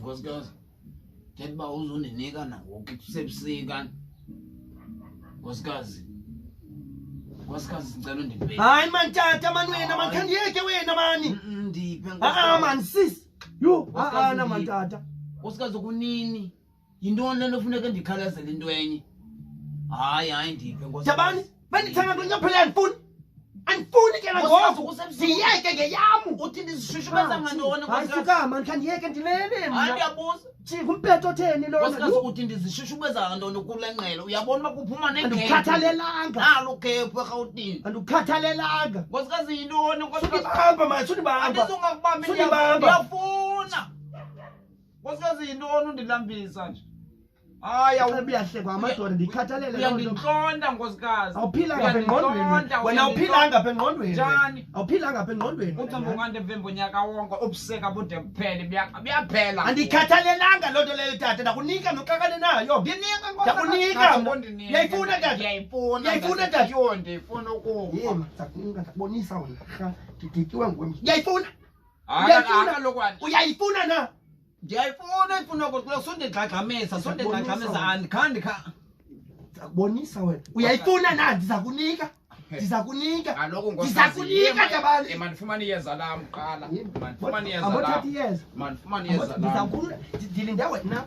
nkosikazi. Njengoba uzundinika nangoku kusebusika. Nkosikazi. Nkosikazi ngicela undibeke. Hayi man tata man wena man khandiyeke wena mani. Ndiphe Man sis. Yo na man tata. Nkosikazi kunini? Yintoni lento kufuneka ndikhalazele into enye? Hayi ndiphe nkosikazi. Jabani, bandithanga kunyaphela andifuni. Andifuni ke ngoku. Siyeke ngeyamu. Uthi ndizishushubeza ngantoni nkosikazi? Hayi suka man khandiyeke ndilele mina. Hayi ndiyabuza. Umpetho otheni lona? Nkosikazi uthi ndizishushubeza ngantoni kule ngxelo? Uyabona uba kuphuma negephu. Andikhathalelanga. Nalo gephu eRhawutini. Andikhathalelanga. Nkosikazi yintoni nkosikazi? Sundibamba man, sundibamba. Andizongakubambi ndiyafuna. Nkosikazi yintoni undilambisa nje? Hayi awubiyahlekwa amadoda ndikhathalele loo nto. Uyandiqonda nkosikazi. Awuphilanga apha engqondweni. Wena awuphilanga apha engqondweni. Njani? Awuphilanga apha engqondweni. Uthemba ngande vembo nyaka wonke obuseka bude kuphele biyaphela. Andikhathalelanga loo nto leyo tata, ndakunika noxakane nayo. Ndinika nkosikazi. Ndakunika. Uyayifuna tata? Ndiyayifuna. Uyayifuna tata? Yho ndiyifuna ukufa. Yema sakunika ndakubonisa wena. Ndidityiwe nguwe. Uyayifuna? Uyayifuna na? Ndiyayifuna ifuna ukuthi sondegxagxamisa andikhandi kha. Ndizakubonisa wena. Uyayifuna na? Ndizakunika. Kaloku ndizakunika jabani. Mandifumane iyeza lam kuqala. Abothatha iyeza. Mandifumane iyeza lam. Ndilinde wena.